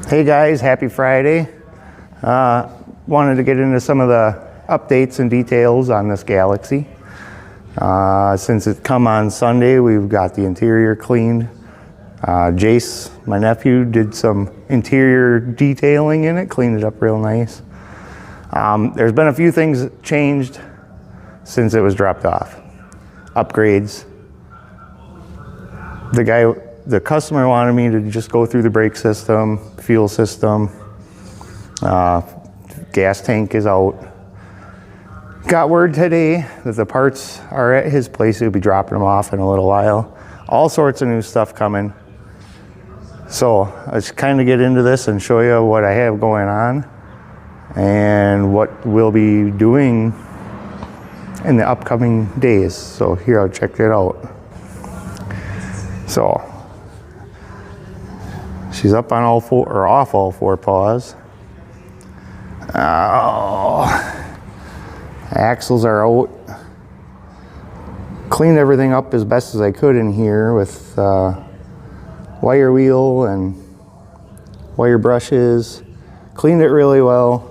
Hey guys, happy Friday. Wanted to get into some of the updates and details on this Galaxie. Since it come on Sunday, we've got the interior cleaned. Jace, my nephew, did some interior detailing in it, cleaned it up real nice. There's been a few things changed since it was dropped off. Upgrades. The customer wanted me to just go through the brake system, fuel system, gas tank is out. Got word today that the parts are at his place. He'll be dropping them off in a little while. All sorts of new stuff coming. So let's kind of get into this and show you what I have going on and what we'll be doing in the upcoming days. So here, I'll check it out. So she's up on all four, or off all four paws. Axles are out. Cleaned everything up as best as I could in here with wire wheel and wire brushes. Cleaned it really well.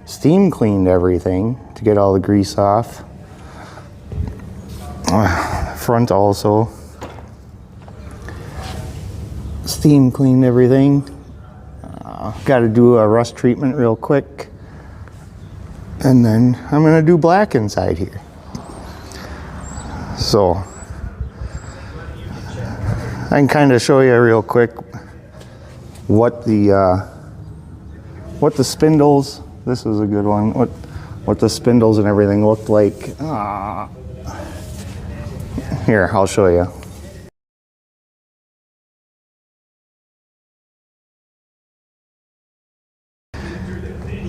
Steam cleaned everything to get all the grease off. Front also. Steam cleaned everything. Got to do a rust treatment real quick. And then I'm going to do black inside here. So I can kind of show you real quick what the spindles, this is a good one, what the spindles and everything looked like. Here, I'll show you.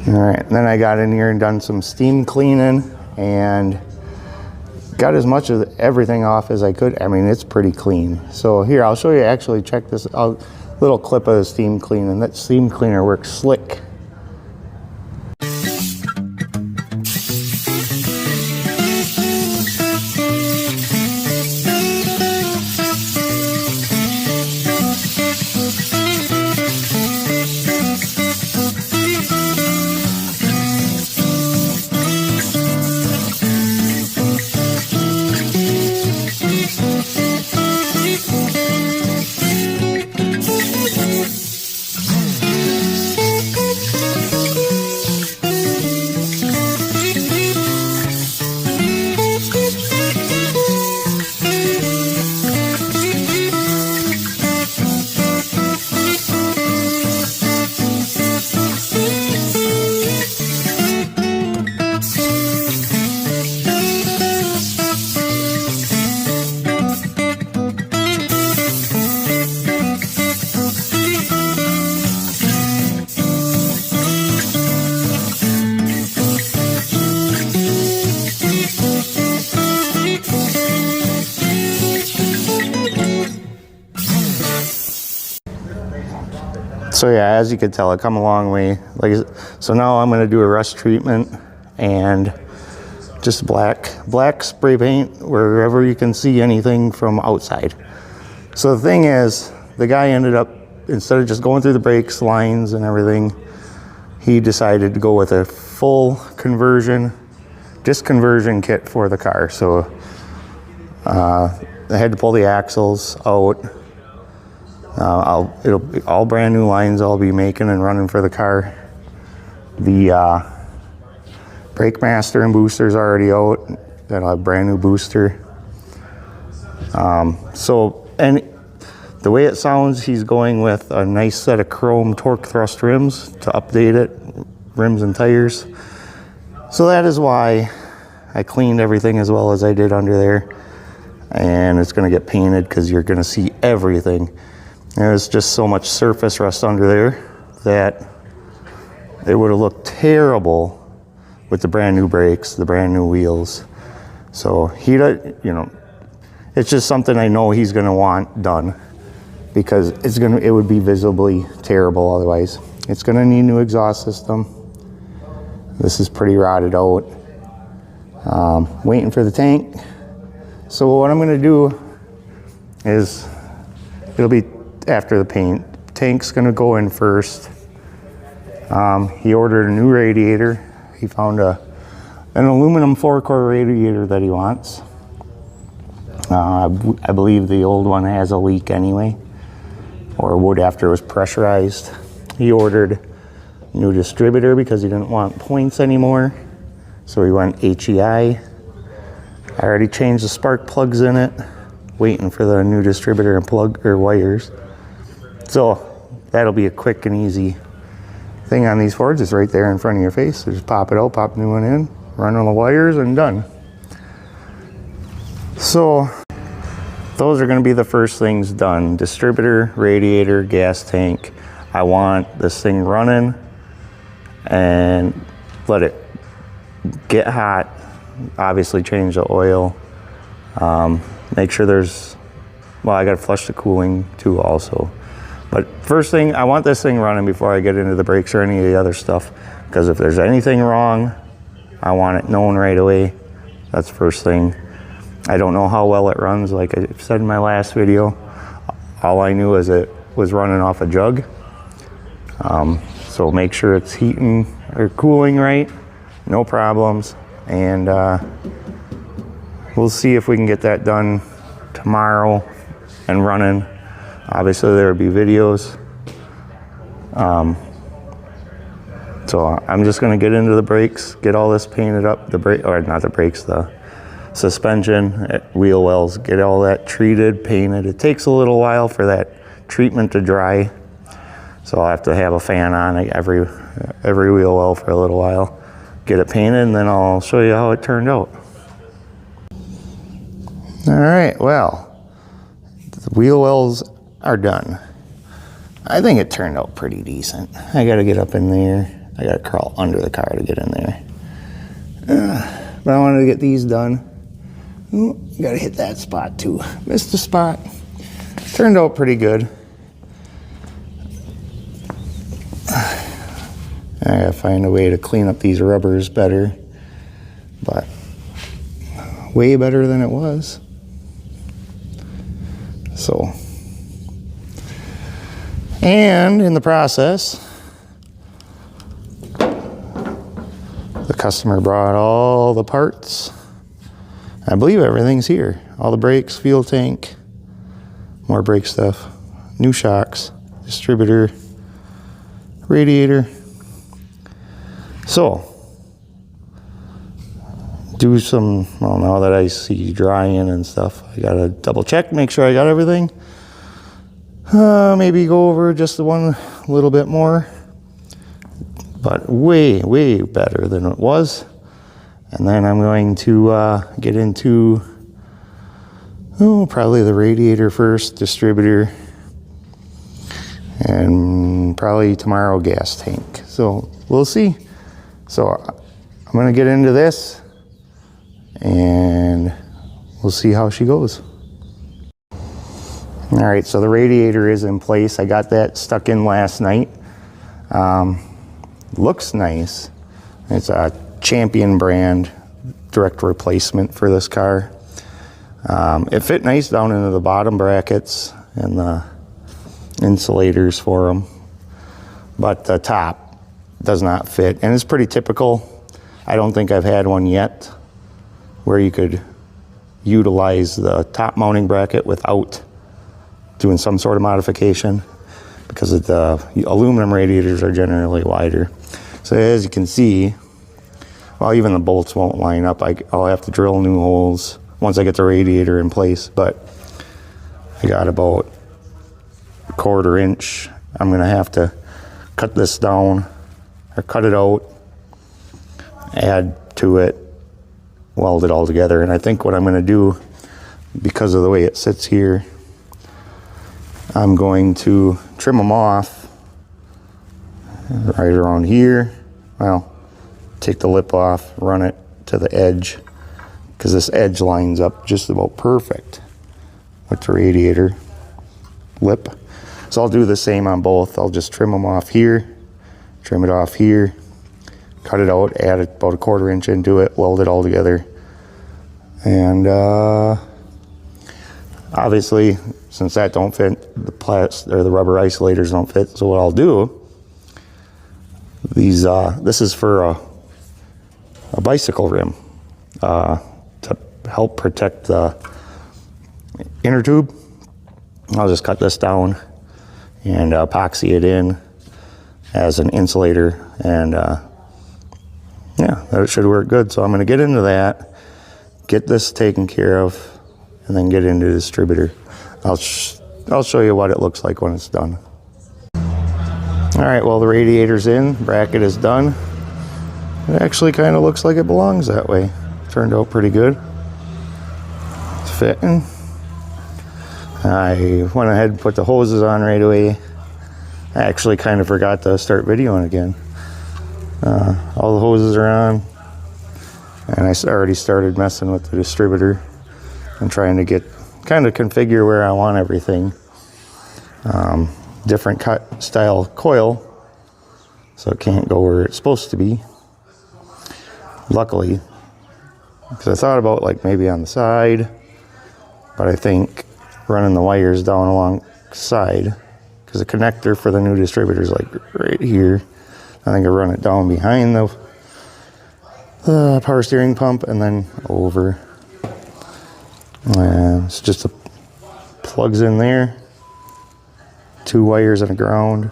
All right, then I got in here and done some steam cleaning and got as much of everything off as I could. I mean, it's pretty clean. So here, I'll show you, actually check this out, little clip of the steam cleaning. That steam cleaner works slick. So yeah, as you can tell, I come a long way. So now I'm going to do a rust treatment and just black spray paint wherever you can see anything from outside. So the thing is, the guy ended up, instead of just going through the brakes, lines and everything, he decided to go with a full disc conversion kit for the car. So I had to pull the axles out. It'll be all brand new lines I'll be making and running for the car. The brake master and booster's already out. That'll have brand new booster. And the way it sounds, he's going with a nice set of chrome torque thrust rims to update it, rims and tires. So that is why I cleaned everything as well as I did under there. And it's going to get painted because you're going to see everything. There's just so much surface rust under there that it would have looked terrible with the brand new brakes, the brand new wheels. So it's just something I know he's going to want done because it would be visibly terrible otherwise. It's going to need new exhaust system. This is pretty rotted out. Waiting for the tank. So what I'm going to do is, it'll be after the paint. Tank's going to go in first. He ordered a new radiator. He found an aluminum 4-core radiator that he wants. I believe the old one has a leak anyway, or would after it was pressurized. He ordered a new distributor because he didn't want points anymore, so he went HEI. I already changed the spark plugs in it, waiting for the new distributor and plug or wires. So that'll be a quick and easy thing on these Fords. It's right there in front of your face. So just pop it out, pop the new one in, run all the wires, and done. So those are going to be the first things done. Distributor, radiator, gas tank. I want this thing running and let it get hot. Obviously change the oil. Make sure there's, well, I got to flush the cooling too also. But first thing, I want this thing running before I get into the brakes or any of the other stuff, because if there's anything wrong, I want it known right away. That's first thing. I don't know how well it runs. Like I said in my last video, all I knew is it was running off a jug. So make sure it's heating or cooling right, no problems. And we'll see if we can get that done tomorrow and running. Obviously there will be videos. So I'm just gonna get into the brakes, get all this painted up, the brake, or not the brakes, the suspension, wheel wells, get all that treated, painted. It takes a little while for that treatment to dry. So I'll have to have a fan on every wheel well for a little while, get it painted, and then I'll show you how it turned out. All right, well, the wheel wells are done. I think it turned out pretty decent. I gotta get up in there. I gotta crawl under the car to get in there. But I wanted to get these done. Ooh, gotta hit that spot too. Missed the spot. Turned out pretty good. I gotta find a way to clean up these rubbers better, but way better than it was. So, and in the process, the customer brought all the parts. I believe everything's here. All the brakes, fuel tank, more brake stuff, new shocks, distributor, radiator. So, do some, well, now that I see drying and stuff, I gotta double check, make sure I got everything. Maybe go over just the one a little bit more, but way, way better than it was. And then I'm going to get into, probably the radiator first, distributor, and probably tomorrow gas tank. So we'll see. So I'm gonna get into this and we'll see how she goes. All right, so the radiator is in place. I got that stuck in last night. Looks nice. It's a Champion brand direct replacement for this car. It fit nice down into the bottom brackets and the insulators for them, but the top does not fit, and it's pretty typical. I don't think I've had one yet where you could utilize the top mounting bracket without doing some sort of modification, because the aluminum radiators are generally wider. So as you can see, well, even the bolts won't line up. I'll have to drill new holes once I get the radiator in place, but I got about a 1/4 inch. I'm gonna have to cut this down or cut it out, add to it, weld it all together. And I think what I'm gonna do, because of the way it sits here, I'm going to trim them off right around here. Well, take the lip off, run it to the edge, because this edge lines up just about perfect with the radiator lip. So I'll do the same on both. I'll just trim them off here, trim it off here, cut it out, add about a 1/4 inch into it, weld it all together. And obviously, since that don't fit, the rubber isolators don't fit. So what I'll do, These, this is for a bicycle rim to help protect the inner tube. I'll just cut this down and epoxy it in as an insulator, and yeah, that should work good. So I'm going to get into that, get this taken care of, and then get into the distributor. I'll show you what it looks like when it's done. All right, well, the radiator's in, bracket is done. It actually kind of looks like it belongs that way. Turned out pretty good. It's fitting. I went ahead and put the hoses on right away. I actually kind of forgot to start videoing again. All the hoses are on, and I already started messing with the distributor and trying to kind of configure where I want everything. Different cut style coil, so it can't go where it's supposed to be. Luckily, because I thought about like maybe on the side, but I think running the wires down alongside, because the connector for the new distributor is like right here. I think I run it down behind the power steering pump and then over. And it's just plugs in there. 2 wires and a ground,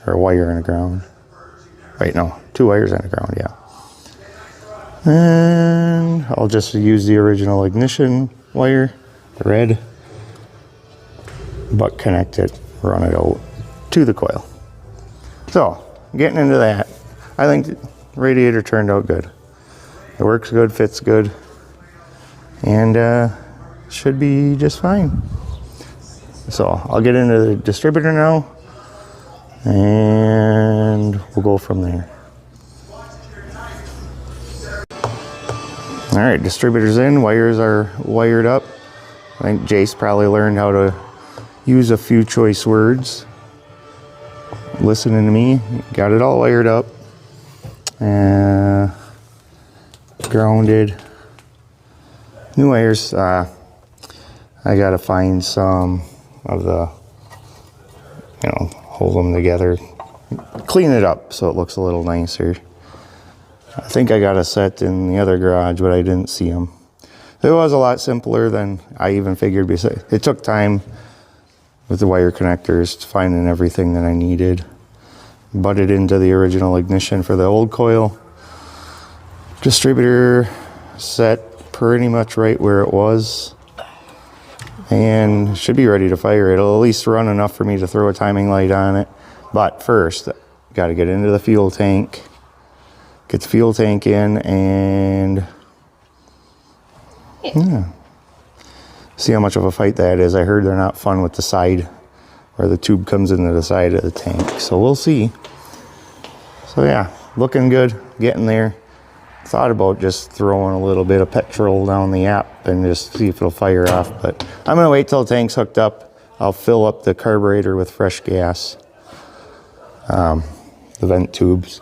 or a wire and a ground. Wait, no, 2 wires and a ground, yeah. And I'll just use the original ignition wire, the red, but connect it, run it out to the coil. So, getting into that, I think the radiator turned out good. It works good, fits good, and should be just fine. So I'll get into the distributor now, and we'll go from there. All right, distributor's in, wires are wired up. I think Jace probably learned how to use a few choice words. Listening to me, got it all wired up, grounded. New wires, I gotta find some of the, hold them together, clean it up so it looks a little nicer. I think I got a set in the other garage, but I didn't see them. It was a lot simpler than I even figured. It took time with the wire connectors, finding everything that I needed. Butted into the original ignition for the old coil. Distributor set pretty much right where it was, and should be ready to fire. It'll at least run enough for me to throw a timing light on it. But first, got to get into the fuel tank, get the fuel tank in, and yeah, see how much of a fight that is. I heard they're not fun with the side where the tube comes into the side of the tank, so we'll see. So yeah, looking good, getting there. Thought about just throwing a little bit of petrol down the app and just see if it'll fire off, but I'm gonna wait till the tank's hooked up. I'll fill up the carburetor with fresh gas, the vent tubes,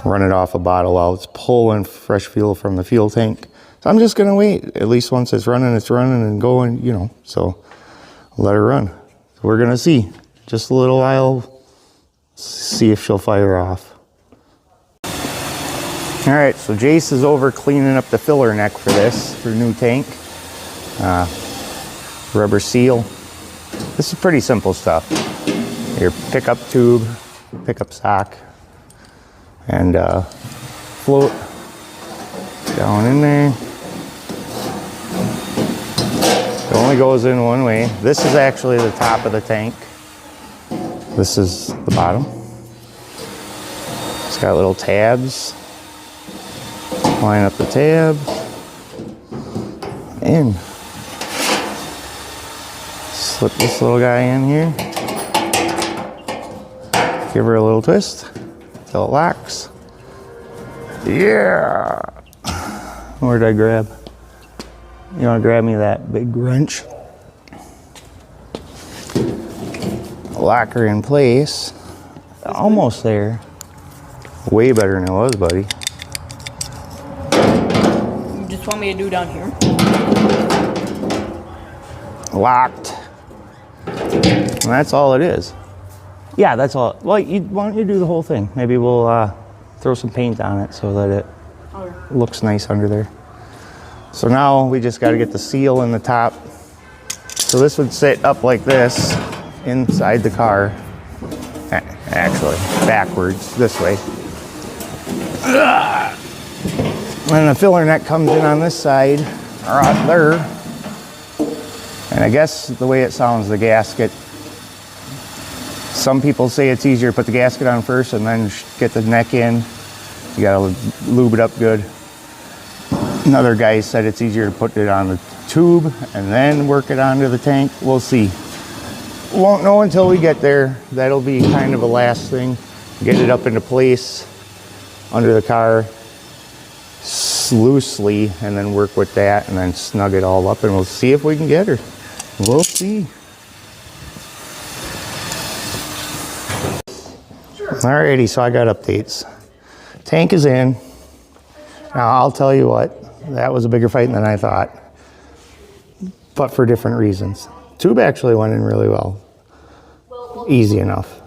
run it off a bottle while it's pulling fresh fuel from the fuel tank. So I'm just gonna wait. At least once it's running and going, so let her run. So we're gonna see. Just a little while, see if she'll fire off. All right, so Jace is over cleaning up the filler neck for the new tank. Rubber seal. This is pretty simple stuff. Your pickup tube, pickup sock, and float down in there. It only goes in one way. This is actually the top of the tank. This is the bottom. It's got little tabs. Line up the tab, and slip this little guy in here. Give her a little twist till it locks. Yeah! Where did I grab? You want to grab me that big wrench? Lock her in place. Almost there. Way better than it was, buddy. Want me to do down here? Locked. And that's all it is. Yeah, that's all. Well, why don't you do the whole thing? Maybe we'll throw some paint on it so that it looks nice under there. So now we just got to get the seal in the top. So this would sit up like this inside the car. Actually, backwards, this way. And the filler neck comes in on this side, right there. And I guess the way it sounds, the gasket, some people say it's easier to put the gasket on first and then get the neck in. You gotta lube it up good. Another guy said it's easier to put it on the tube and then work it onto the tank. We'll see. Won't know until we get there. That'll be kind of a last thing. Get it up into place under the car loosely and then work with that and then snug it all up and we'll see if we can get her. We'll see. Alrighty, so I got updates. Tank is in. Now I'll tell you what, that was a bigger fight than I thought, but for different reasons. Tube actually went in really well. Easy enough.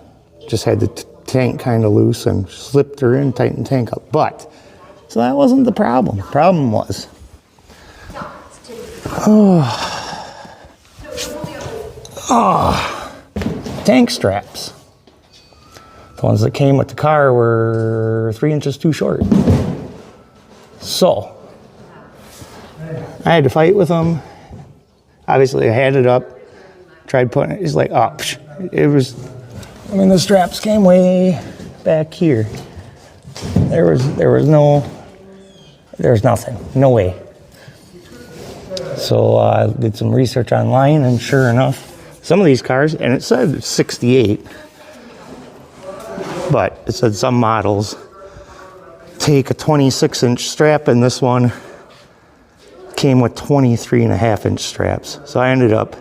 Just had the tank kind of loose and slipped her in, tightened the tank up. But, so that wasn't the problem. The problem was, tank straps. The ones that came with the car were 3 inches too short. So, I had to fight with them. Obviously, I had it up, tried putting it, it's like, oh, it was, I mean, the straps came way back here. There was nothing, no way. So I did some research online and sure enough, some of these cars, and it said 68, but it said some models take a 26-inch strap and this one came with 23.5-inch straps. So I ended up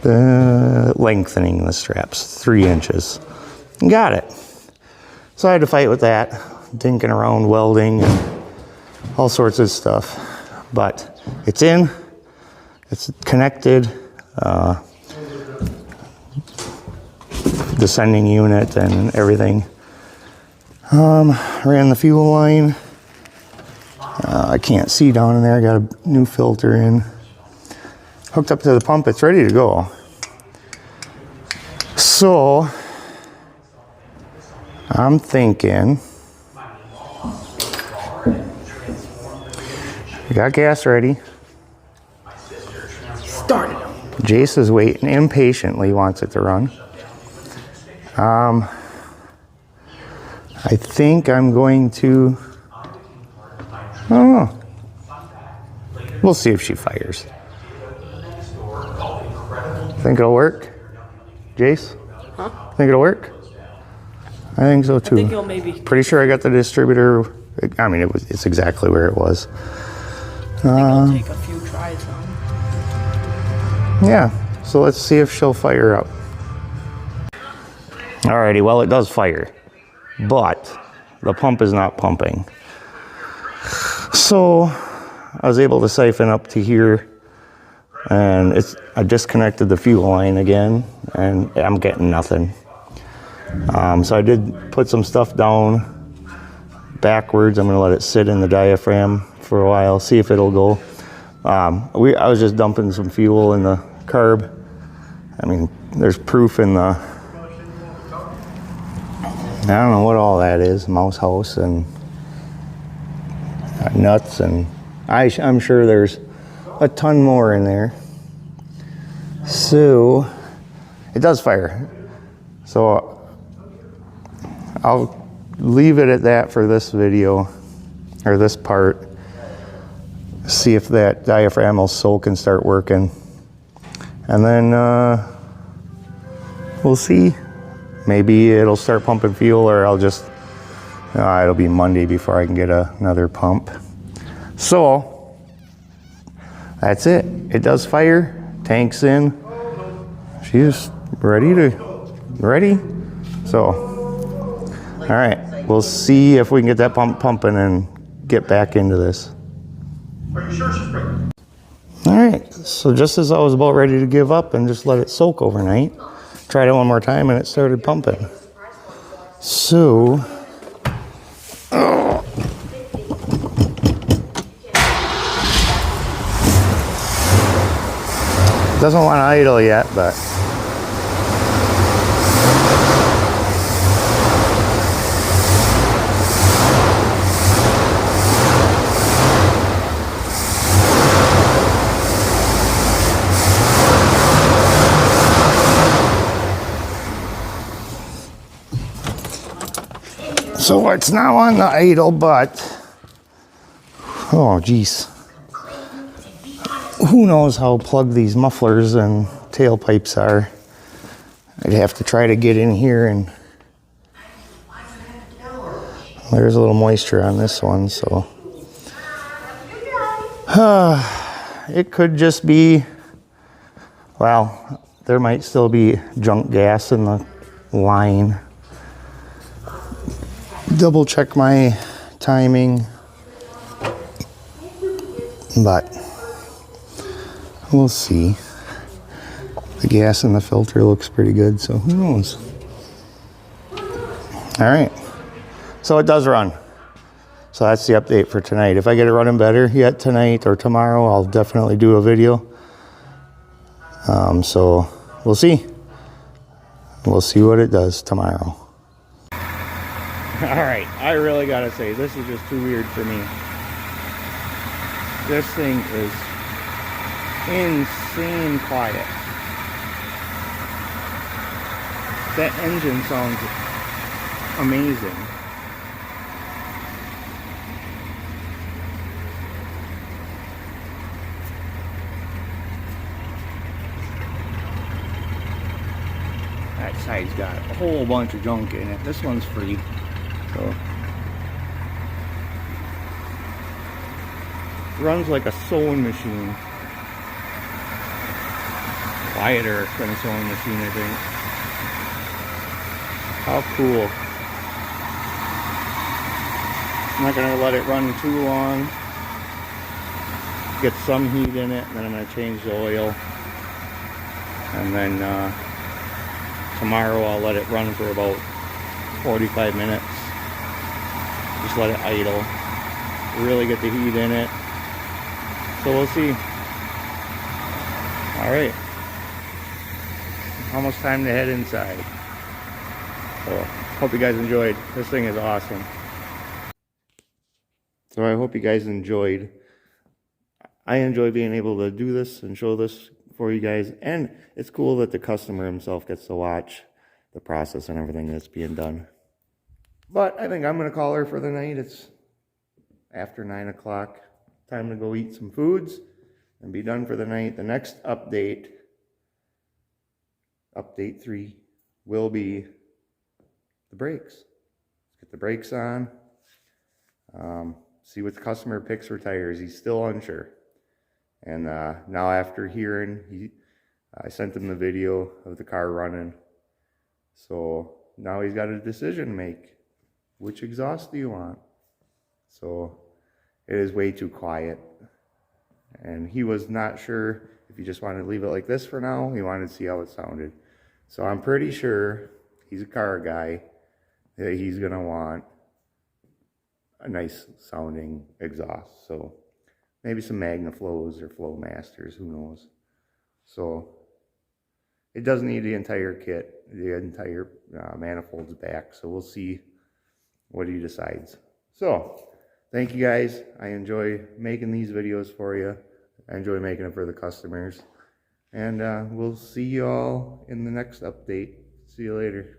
lengthening the straps 3 inches. Got it. So I had to fight with that, dinking around welding and all sorts of stuff. But it's in, it's connected, descending unit and everything. Ran the fuel line. I can't see down in there. I got a new filter in. Hooked up to the pump. It's ready to go. So I'm thinking we got gas ready. Start it. Jace is waiting impatiently, wants it to run. I think I'm going to, I don't know. We'll see if she fires. Think it'll work? Jace? Huh? Think it'll work? I think so too. I think you'll maybe. Pretty sure I got the distributor. I mean, it's exactly where it was. I think it'll take a few tries on. Yeah, so let's see if she'll fire up. Alrighty, well, it does fire, but the pump is not pumping. So I was able to siphon up to here, and I disconnected the fuel line again, and I'm getting nothing. So I did put some stuff down backwards. I'm gonna let it sit in the diaphragm for a while, see if it'll go. I was just dumping some fuel in the carb. I mean, there's proof in the, I don't know what all that is, mouse house and nuts, and I'm sure there's a ton more in there. So it does fire. So I'll leave it at that for this video, or this part. See if that diaphragm will soak and start working. And then we'll see. Maybe it'll start pumping fuel, or I'll just, it'll be Monday before I can get another pump. So that's it. It does fire. Tank's in. She's ready. So, all right. We'll see if we can get that pump pumping and get back into this. Are you sure she's pregnant? All right, so just as I was about ready to give up and just let it soak overnight, Tried it one more time and it started pumping. So, doesn't want to idle yet, but so it's now on the idle, but oh geez, who knows how plugged these mufflers and tailpipes are. I'd have to try to get in here, and there's a little moisture on this one, so it could just be, well, there might still be junk gas in the line. Double check my timing, but we'll see. The gas in the filter looks pretty good, so who knows? All right, so it does run. So that's the update for tonight. If I get it running better yet tonight or tomorrow, I'll definitely do a video. So we'll see. We'll see what it does tomorrow. All right, I really gotta say, this is just too weird for me. This thing is insane quiet. That engine sounds amazing. That side's got a whole bunch of junk in it. This one's free. So runs like a sewing machine. Quieter than a sewing machine, I think. How cool. I'm not gonna let it run too long. Get some heat in it, and then I'm gonna change the oil. And then tomorrow I'll let it run for about 45 minutes. Just let it idle. Really get the heat in it. So we'll see. Alright. Almost time to head inside. So hope you guys enjoyed. This thing is awesome. So I hope you guys enjoyed. I enjoy being able to do this and show this for you guys. And it's cool that the customer himself gets to watch the process and everything that's being done. But I think I'm going to call her for the night. It's after 9 o'clock. Time to go eat some foods and be done for the night. The next update, update 3, will be the brakes. Let's get the brakes on. See what the customer picks for tires. He's still unsure. And now after hearing, I sent him the video of the car running. So now he's got a decision to make. Which exhaust do you want? So it is way too quiet. And he was not sure if he just wanted to leave it like this for now. He wanted to see how it sounded. So I'm pretty sure, he's a car guy, that he's going to want a nice sounding exhaust. So maybe some MagnaFlows or Flowmasters, who knows. So it does need the entire kit, the entire manifolds back. So we'll see what he decides. So thank you guys. I enjoy making these videos for you. I enjoy making it for the customers. And we'll see you all in the next update. See you later.